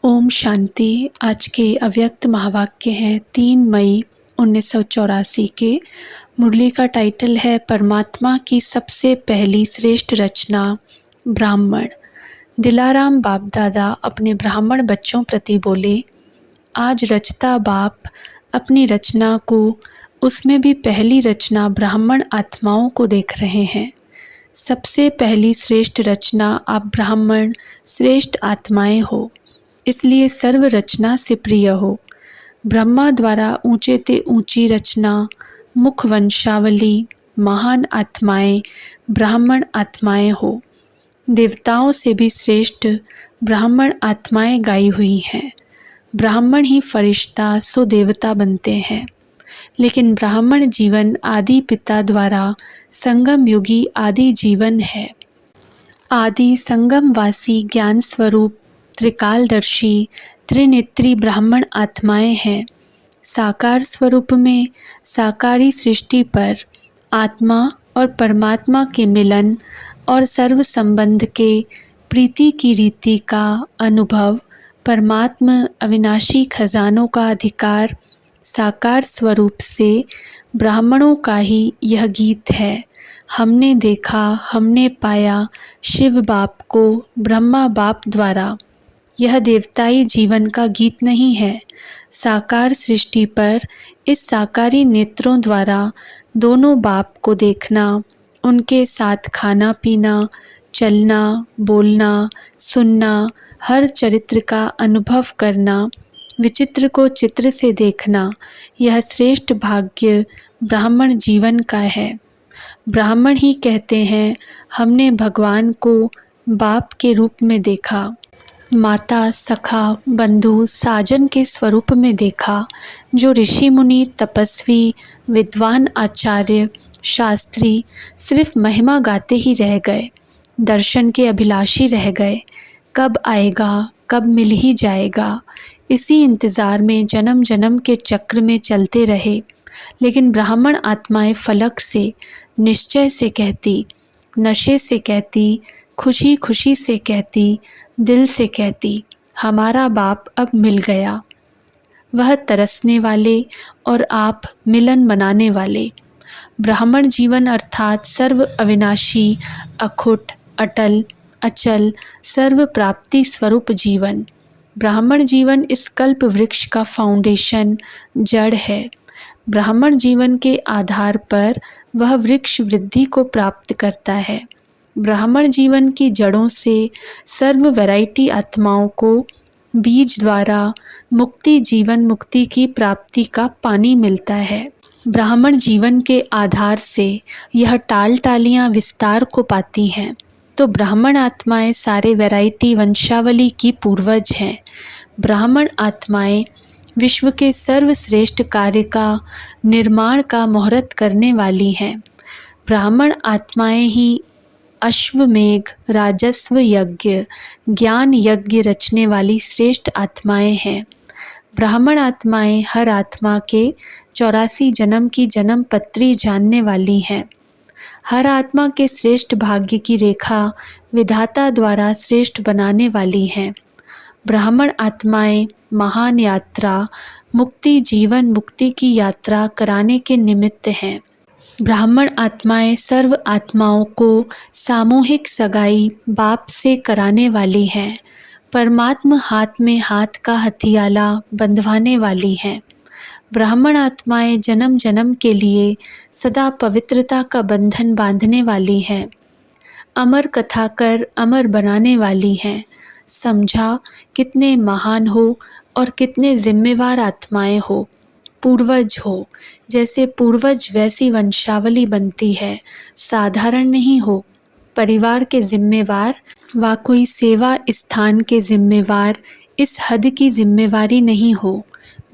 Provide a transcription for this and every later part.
ओम शांति। आज के अव्यक्त महावाक्य हैं 3 मई 1984 के। मुरली का टाइटल है परमात्मा की सबसे पहली श्रेष्ठ रचना ब्राह्मण। दिलाराम बाप दादा अपने ब्राह्मण बच्चों प्रति बोले, आज रचता बाप अपनी रचना को, उसमें भी पहली रचना ब्राह्मण आत्माओं को देख रहे हैं। सबसे पहली श्रेष्ठ रचना आप ब्राह्मण श्रेष्ठ आत्माएं हो, इसलिए सर्व रचना से प्रिय हो। ब्रह्मा द्वारा ऊंचे ते ऊंची रचना, मुख वंशावली, महान आत्माएं ब्राह्मण आत्माएं हो। देवताओं से भी श्रेष्ठ ब्राह्मण आत्माएं गाई हुई हैं। ब्राह्मण ही फरिश्ता सो देवता बनते हैं, लेकिन ब्राह्मण जीवन आदि पिता द्वारा संगम युगी आदि जीवन है। आदि संगमवासी ज्ञान स्वरूप त्रिकालदर्शी त्रिनेत्री ब्राह्मण आत्माएं हैं। साकार स्वरूप में साकारी सृष्टि पर आत्मा और परमात्मा के मिलन और सर्व संबंध के प्रीति की रीति का अनुभव, परमात्मा अविनाशी खजानों का अधिकार साकार स्वरूप से ब्राह्मणों का ही यह गीत है। हमने देखा, हमने पाया शिव बाप को ब्रह्मा बाप द्वारा। यह देवताई जीवन का गीत नहीं है। साकार सृष्टि पर इस साकारी नेत्रों द्वारा दोनों बाप को देखना, उनके साथ खाना पीना, चलना, बोलना, सुनना, हर चरित्र का अनुभव करना, विचित्र को चित्र से देखना, यह श्रेष्ठ भाग्य ब्राह्मण जीवन का है। ब्राह्मण ही कहते हैं, हमने भगवान को बाप के रूप में देखा, माता, सखा, बंधु, साजन के स्वरूप में देखा। जो ऋषि मुनि, तपस्वी, विद्वान, आचार्य, शास्त्री सिर्फ महिमा गाते ही रह गए, दर्शन के अभिलाषी रह गए। कब आएगा, कब मिल ही जाएगा, इसी इंतज़ार में जन्म जन्म के चक्र में चलते रहे। लेकिन ब्राह्मण आत्माएं फलक से, निश्चय से कहती, नशे से कहती, खुशी खुशी से कहती, दिल से कहती, हमारा बाप अब मिल गया। वह तरसने वाले और आप मिलन मनाने वाले। ब्राह्मण जीवन अर्थात सर्व अविनाशी, अखुट, अटल, अचल, सर्व प्राप्ति स्वरूप जीवन। ब्राह्मण जीवन इस कल्प वृक्ष का फाउंडेशन, जड़ है। ब्राह्मण जीवन के आधार पर वह वृक्ष वृद्धि को प्राप्त करता है। ब्राह्मण जीवन की जड़ों से सर्व वैरायटी आत्माओं को बीज द्वारा मुक्ति, जीवन मुक्ति की प्राप्ति का पानी मिलता है। ब्राह्मण जीवन के आधार से यह टाल टालियाँ विस्तार को पाती हैं। तो ब्राह्मण आत्माएं सारे वैरायटी वंशावली की पूर्वज हैं। ब्राह्मण आत्माएं विश्व के सर्वश्रेष्ठ कार्य का निर्माण का मुहूर्त करने वाली हैं। ब्राह्मण आत्माएं ही अश्वमेघ, राजस्व यज्ञ, ज्ञान यज्ञ रचने वाली श्रेष्ठ आत्माएं हैं। ब्राह्मण आत्माएं हर आत्मा के 84 जन्म की जन्म पत्री जानने वाली हैं। हर आत्मा के श्रेष्ठ भाग्य की रेखा विधाता द्वारा श्रेष्ठ बनाने वाली हैं। ब्राह्मण आत्माएं महान यात्रा, मुक्ति, जीवन मुक्ति की यात्रा कराने के निमित्त हैं। ब्राह्मण आत्माएं सर्व आत्माओं को सामूहिक सगाई बाप से कराने वाली हैं। परमात्मा हाथ में हाथ का हथियाला बंधवाने वाली हैं। ब्राह्मण आत्माएं जन्म जन्म के लिए सदा पवित्रता का बंधन बांधने वाली हैं। अमर कथा कर अमर बनाने वाली हैं। समझा कितने महान हो और कितने जिम्मेवार आत्माएं हो। पूर्वज हो, जैसे पूर्वज वैसी वंशावली बनती है, साधारण नहीं हो। परिवार के जिम्मेवार व कोई सेवा स्थान के जिम्मेवार इस हद की जिम्मेवारी नहीं हो।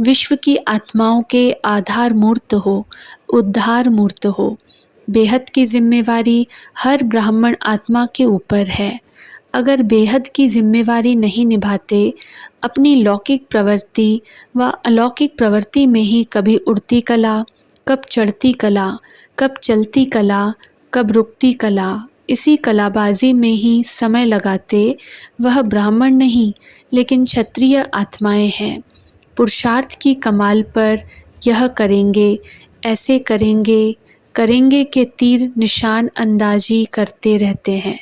विश्व की आत्माओं के आधार मूर्त हो, उद्धार मूर्त हो। बेहद की जिम्मेवारी हर ब्राह्मण आत्मा के ऊपर है। अगर बेहद की जिम्मेवारी नहीं निभाते, अपनी लौकिक प्रवृत्ति व अलौकिक प्रवृत्ति में ही कभी उड़ती कला, कब चढ़ती कला, कब चलती कला, कब रुकती कला, इसी कलाबाजी में ही समय लगाते वह ब्राह्मण नहीं लेकिन क्षत्रिय आत्माएं हैं। पुरुषार्थ की कमाल पर यह करेंगे, ऐसे करेंगे, करेंगे के तीर निशान अंदाजी करते रहते हैं।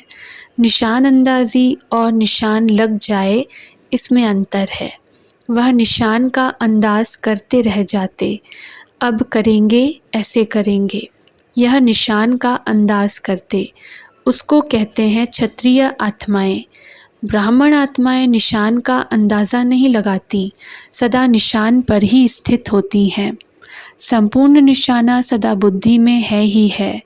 निशान अंदाजी और निशान लग जाए, इसमें अंतर है। वह निशान का अंदाज करते रह जाते, अब करेंगे, ऐसे करेंगे। यह निशान का अंदाज करते, उसको कहते हैं क्षत्रिय आत्माएं। ब्राह्मण आत्माएं निशान का अंदाज़ा नहीं लगाती, सदा निशान पर ही स्थित होती हैं। संपूर्ण निशाना सदा बुद्धि में है ही है।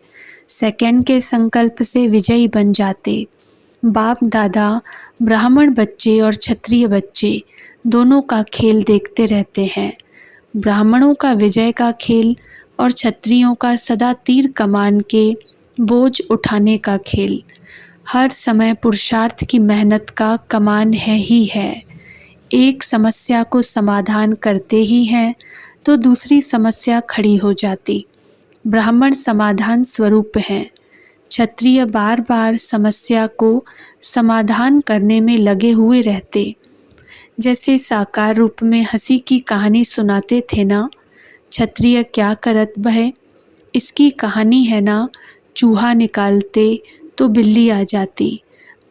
सेकंड के संकल्प से विजयी बन जाते। बाप दादा ब्राह्मण बच्चे और क्षत्रिय बच्चे दोनों का खेल देखते रहते हैं। ब्राह्मणों का विजय का खेल और क्षत्रियों का सदा तीर कमान के बोझ उठाने का खेल। हर समय पुरुषार्थ की मेहनत का कमान है ही है। एक समस्या को समाधान करते ही हैं तो दूसरी समस्या खड़ी हो जाती। ब्राह्मण समाधान स्वरूप हैं। क्षत्रिय बार बार समस्या को समाधान करने में लगे हुए रहते। जैसे साकार रूप में हंसी की कहानी सुनाते थे ना, क्षत्रिय क्या करत भय, इसकी कहानी है ना, चूहा निकालते तो बिल्ली आ जाती।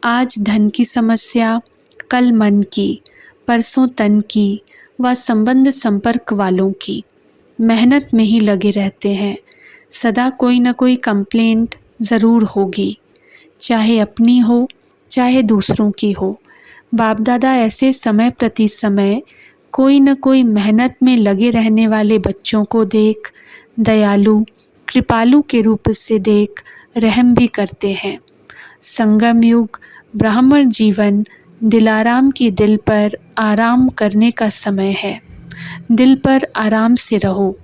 आज धन की समस्या, कल मन की, परसों तन की व संबंध संपर्क वालों की। मेहनत में ही लगे रहते हैं। सदा कोई न कोई कंप्लेंट ज़रूर होगी, चाहे अपनी हो चाहे दूसरों की हो। बाप दादा ऐसे समय प्रति समय कोई न कोई मेहनत में लगे रहने वाले बच्चों को देख दयालु कृपालु के रूप से देख रहम भी करते हैं। संगम युग ब्राह्मण जीवन दिलाराम की दिल पर आराम करने का समय है। दिल पर आराम से रहो,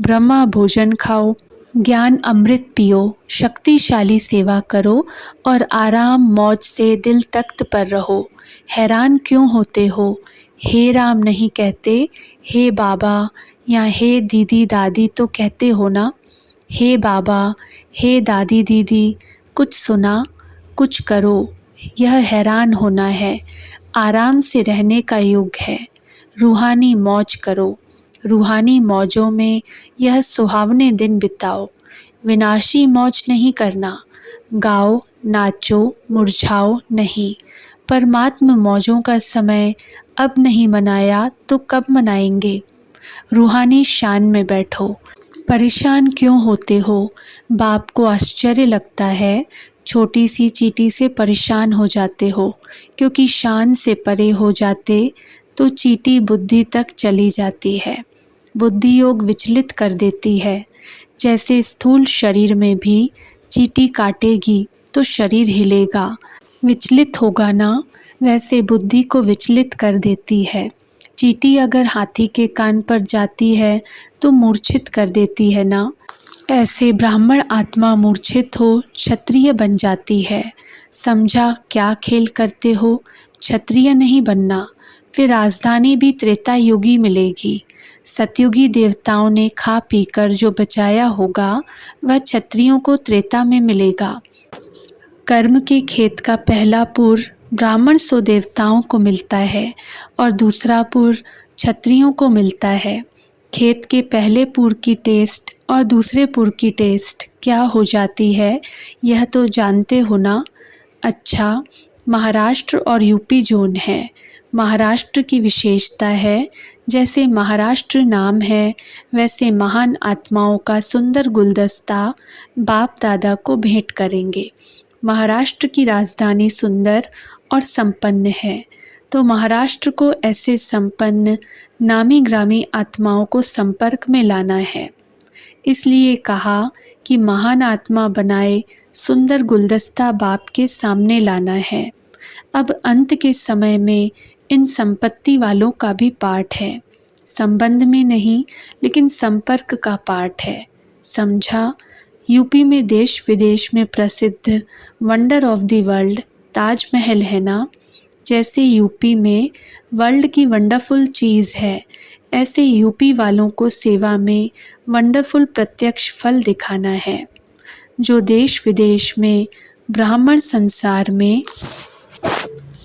ब्रह्मा भोजन खाओ, ज्ञान अमृत पियो, शक्तिशाली सेवा करो और आराम मौज से दिल तख्त पर रहो। हैरान क्यों होते हो? हे राम नहीं कहते, हे बाबा या हे दीदी दादी तो कहते हो ना। हे बाबा, हे दादी दीदी, कुछ सुना, कुछ करो। यह हैरान होना है। आराम से रहने का युग है। रूहानी मौज करो। रूहानी मौजों में यह सुहावने दिन बिताओ। विनाशी मौज नहीं करना। गाओ, नाचो, मुरझाओ नहीं। परमात्म मौजों का समय अब नहीं मनाया तो कब मनाएंगे? रूहानी शान में बैठो। परेशान क्यों होते हो? बाप को आश्चर्य लगता है, छोटी सी चींटी से परेशान हो जाते हो, क्योंकि शान से परे हो जाते तो चींटी बुद्धि तक चली जाती है। बुद्धि योग विचलित कर देती है। जैसे स्थूल शरीर में भी चींटी काटेगी तो शरीर हिलेगा, विचलित होगा ना, वैसे बुद्धि को विचलित कर देती है। चींटी अगर हाथी के कान पर जाती है तो मूर्छित कर देती है ना, ऐसे ब्राह्मण आत्मा मूर्छित हो क्षत्रिय बन जाती है। समझा क्या खेल करते हो? क्षत्रिय नहीं बनना, फिर राजधानी भी त्रेता युगी मिलेगी। सतयुगी देवताओं ने खा पीकर जो बचाया होगा वह क्षत्रियों को त्रेता में मिलेगा। कर्म के खेत का पहला पुर ब्राह्मण सो देवताओं को मिलता है और दूसरा पुर क्षत्रियों को मिलता है। खेत के पहले पुर की टेस्ट और दूसरे पुर की टेस्ट क्या हो जाती है, यह तो जानते हो ना। अच्छा, महाराष्ट्र और यूपी जोन है। महाराष्ट्र की विशेषता है, जैसे महाराष्ट्र नाम है वैसे महान आत्माओं का सुंदर गुलदस्ता बाप दादा को भेंट करेंगे। महाराष्ट्र की राजधानी सुंदर और संपन्न है, तो महाराष्ट्र को ऐसे संपन्न नामी ग्रामी आत्माओं को संपर्क में लाना है। इसलिए कहा कि महान आत्मा बनाए सुंदर गुलदस्ता बाप के सामने लाना है। अब अंत के समय में इन संपत्ति वालों का भी पाठ है। संबंध में नहीं लेकिन संपर्क का पाठ है। समझा? यूपी में देश विदेश में प्रसिद्ध wonder of the world Taj Mahal है ना। जैसे यूपी में वर्ल्ड की वंडरफुल चीज़ है, ऐसे यूपी वालों को सेवा में वंडरफुल प्रत्यक्ष फल दिखाना है। जो देश विदेश में ब्राह्मण संसार में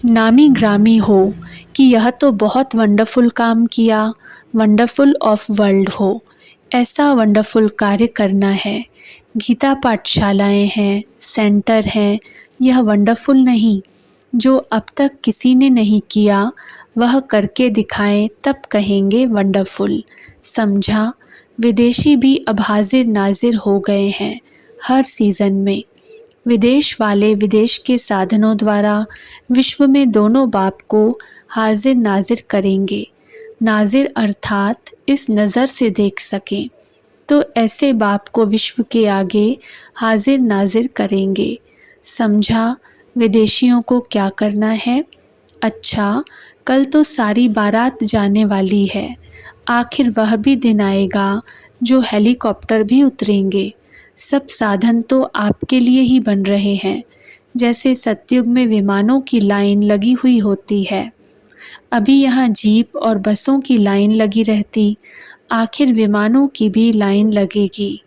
नामी ग्रामी हो कि यह तो बहुत वंडरफुल काम किया, वंडरफुल ऑफ वर्ल्ड हो, ऐसा वंडरफुल कार्य करना है। गीता पाठशालाएं हैं, सेंटर हैं, यह वंडरफुल नहीं। जो अब तक किसी ने नहीं किया वह करके दिखाएं, तब कहेंगे वंडरफुल। समझा? विदेशी भी अब हाजिर नाजिर हो गए हैं हर सीज़न में। विदेश वाले विदेश के साधनों द्वारा विश्व में दोनों बाप को हाजिर नाजिर करेंगे। नाजिर अर्थात इस नज़र से देख सकें, तो ऐसे बाप को विश्व के आगे हाजिर नाजिर करेंगे। समझा विदेशियों को क्या करना है? अच्छा, कल तो सारी बारात जाने वाली है। आखिर वह भी दिन आएगा जो हेलीकॉप्टर भी उतरेंगे। सब साधन तो आपके लिए ही बन रहे हैं, जैसे सतयुग में विमानों की लाइन लगी हुई होती है। अभी यहाँ जीप और बसों की लाइन लगी रहती, आखिर विमानों की भी लाइन लगेगी।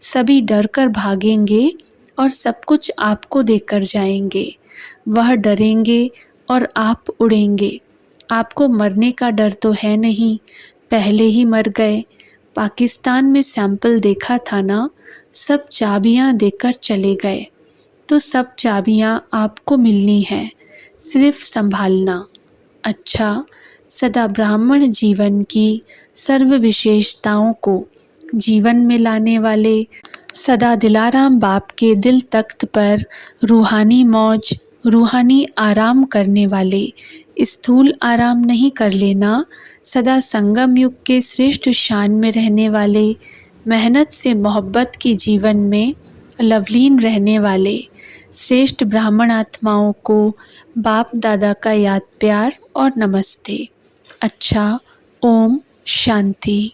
सभी डर कर भागेंगे और सब कुछ आपको देकर जाएंगे। वह डरेंगे और आप उड़ेंगे। आपको मरने का डर तो है नहीं, पहले ही मर गए। पाकिस्तान में सैंपल देखा था ना, सब चाबियां देकर चले गए। तो सब चाबियां आपको मिलनी है, सिर्फ संभालना। अच्छा, सदा ब्राह्मण जीवन की सर्व विशेषताओं को जीवन में लाने वाले सदा दिलाराम बाप के दिल तख्त पर रूहानी मौज, रूहानी आराम करने वाले, स्थूल आराम नहीं कर लेना, सदा संगम युग के श्रेष्ठ शान में रहने वाले, मेहनत से मोहब्बत की जीवन में लवलीन रहने वाले श्रेष्ठ ब्राह्मण आत्माओं को बाप दादा का याद प्यार और नमस्ते। अच्छा, ओम शांति।